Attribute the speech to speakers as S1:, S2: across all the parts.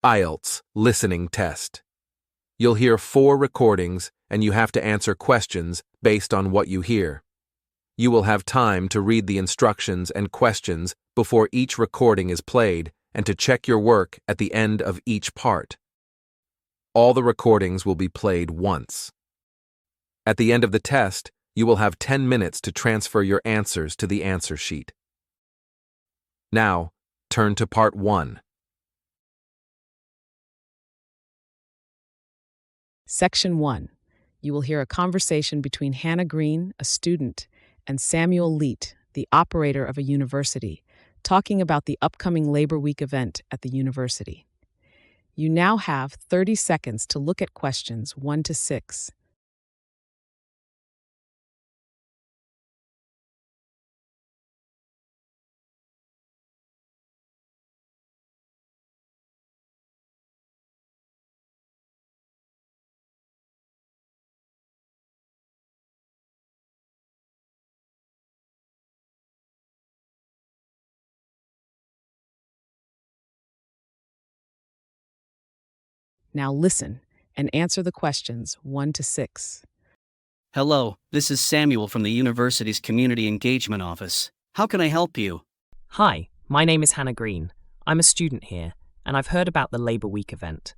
S1: IELTS Listening Test. You'll hear 4 recordings and you have to answer questions based on what you hear. You will have time to read the instructions and questions before each recording is played and to check your work at the end of each part. All the recordings will be played once. At the end of the test, you will have 10 minutes to transfer your answers to the answer sheet. Now, turn to Part 1.
S2: Section 1. You will hear a conversation between Hannah Green, a student, and Samuel Leet, the operator of a university, talking about the upcoming Labor Week event at the university. You now have 30 seconds to look at questions 1 to 6. Now listen and answer the questions 1 to 6.
S3: Hello, this is Samuel from the university's Community Engagement Office. How can I help you?
S4: Hi, my name is Hannah Green. I'm a student here, and I've heard about the Labor Week event.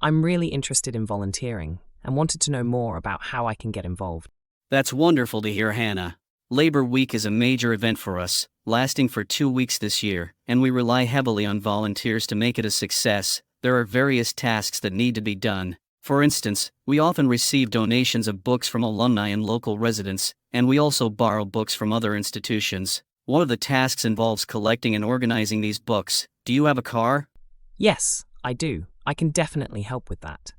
S4: I'm really interested in volunteering and wanted to know more about how I can get involved.
S3: That's wonderful to hear, Hannah. Labor Week is a major event for us, lasting for 2 weeks this year, and we rely heavily on volunteers to make it a success. There are various tasks that need to be done. For instance, we often receive donations of books from alumni and local residents, and we also borrow books from other institutions. One of the tasks involves collecting and organizing these books. Do you have a car?
S4: Yes, I do. I can definitely help with that.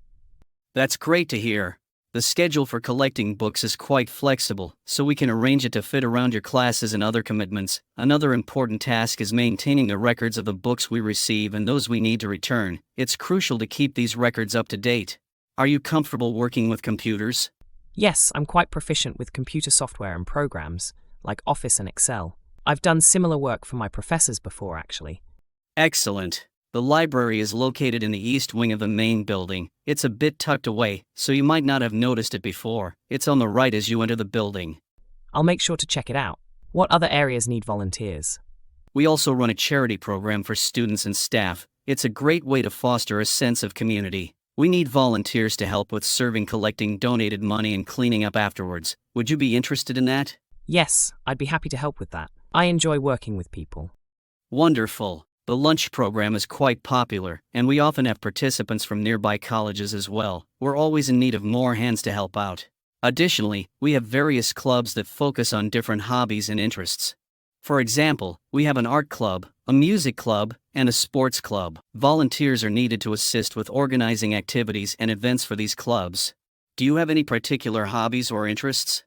S3: That's great to hear. The schedule for collecting books is quite flexible, so we can arrange it to fit around your classes and other commitments. Another important task is maintaining the records of the books we receive and those we need to return. It's crucial to keep these records up to date. Are you comfortable working with computers?
S4: Yes, I'm quite proficient with computer software and programs, like Office and Excel. I've done similar work for my professors before, actually.
S3: Excellent. The library is located in the east wing of the main building. It's a bit tucked away, so you might not have noticed it before. It's on the right as you enter the building.
S4: I'll make sure to check it out. What other areas need volunteers?
S3: We also run a charity program for students and staff. It's a great way to foster a sense of community. We need volunteers to help with serving, collecting donated money, and cleaning up afterwards. Would you be interested in that?
S4: Yes, I'd be happy to help with that. I enjoy working with people.
S3: Wonderful. The lunch program is quite popular, and we often have participants from nearby colleges as well. We're always in need of more hands to help out. Additionally, we have various clubs that focus on different hobbies and interests. For example, we have an art club, a music club, and a sports club. Volunteers are needed to assist with organizing activities and events for these clubs. Do you have any particular hobbies or interests?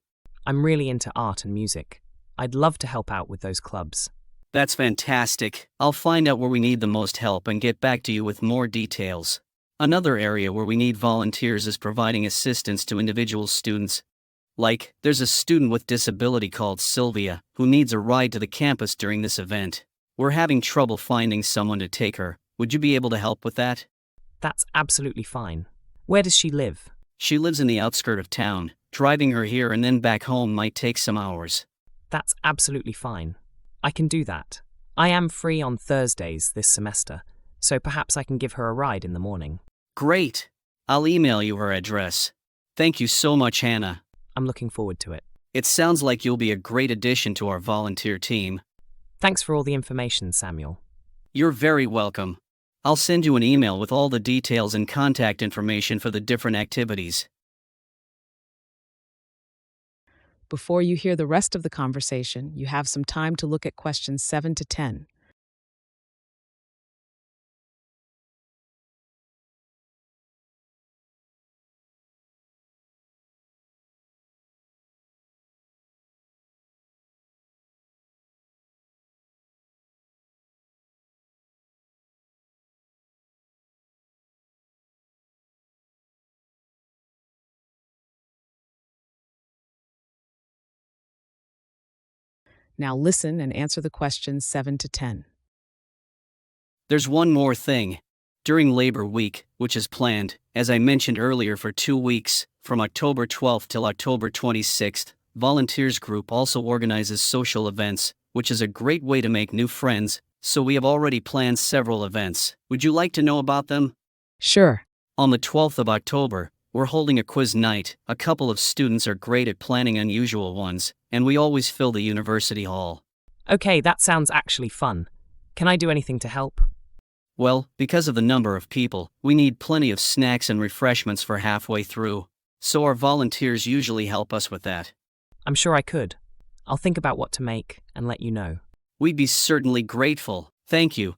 S4: I'm really into art and music. I'd love to help out with those clubs.
S3: That's fantastic. I'll find out where we need the most help and get back to you with more details. Another area where we need volunteers is providing assistance to individual students. Like, there's a student with disability called Sylvia, who needs a ride to the campus during this event. We're having trouble finding someone to take her. Would you be able to help with that?
S4: That's absolutely fine. Where does she live?
S3: She lives in the outskirt of town. Driving her here and then back home might take some hours.
S4: That's absolutely fine. I can do that. I am free on Thursdays this semester, so perhaps I can give her a ride in the morning.
S3: Great. I'll email you her address. Thank you so much, Hannah.
S4: I'm looking forward to it.
S3: It sounds like you'll be a great addition to our volunteer team.
S4: Thanks for all the information, Samuel.
S3: You're very welcome. I'll send you an email with all the details and contact information for the different activities.
S2: Before you hear the rest of the conversation, you have some time to look at questions 7 to 10. Now listen and answer the questions 7 to 10.
S3: There's one more thing. During Labor Week, which is planned, as I mentioned earlier, for 2 weeks, from October 12th till October 26th, Volunteers Group also organizes social events, which is a great way to make new friends, so we have already planned several events. Would you like to know about them?
S2: Sure.
S3: On the 12th of October, we're holding a quiz night. A couple of students are great at planning unusual ones, and we always fill the university hall.
S4: Okay, that sounds actually fun. Can I do anything to help?
S3: Well, because of the number of people, we need plenty of snacks and refreshments for halfway through, so our volunteers usually help us with that.
S4: I'm sure I could. I'll think about what to make and let you know.
S3: We'd be certainly grateful, thank you.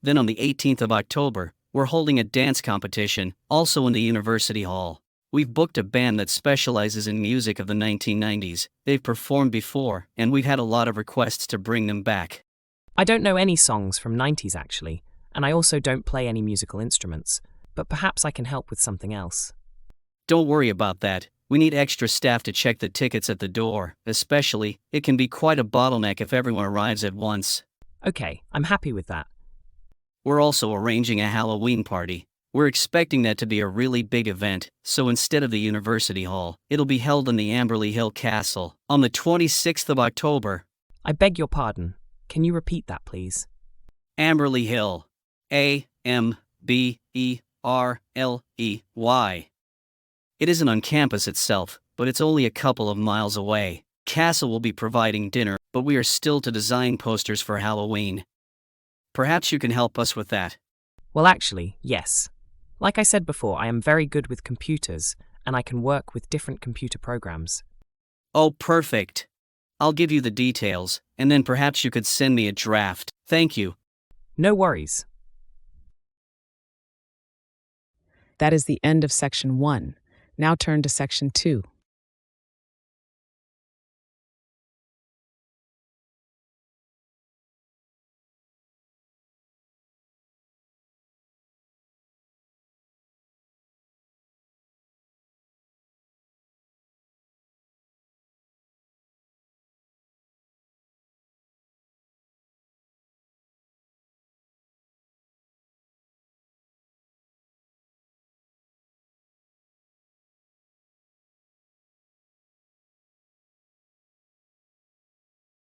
S3: Then on the 18th of October, we're holding a dance competition, also in the University Hall. We've booked a band that specializes in music of the 1990s. They've performed before, and we've had a lot of requests to bring them back.
S4: I don't know any songs from 90s actually, and I also don't play any musical instruments, but perhaps I can help with something else.
S3: Don't worry about that. We need extra staff to check the tickets at the door, especially, it can be quite a bottleneck if everyone arrives at once.
S4: Okay, I'm happy with that.
S3: We're also arranging a Halloween party. We're expecting that to be a really big event, so instead of the University Hall, it'll be held in the Amberley Hill Castle, on the 26th of October.
S4: I beg your pardon. Can you repeat that, please?
S3: Amberley Hill. A-M-B-E-R-L-E-Y. It isn't on campus itself, but it's only a couple of miles away. Castle will be providing dinner, but we are still to design posters for Halloween. Perhaps you can help us with that.
S4: Well, actually, yes. Like I said before, I am very good with computers, and I can work with different computer programs.
S3: Oh, perfect. I'll give you the details, and then perhaps you could send me a draft. Thank you.
S4: No worries.
S2: That is the end of Section 1. Now turn to Section 2.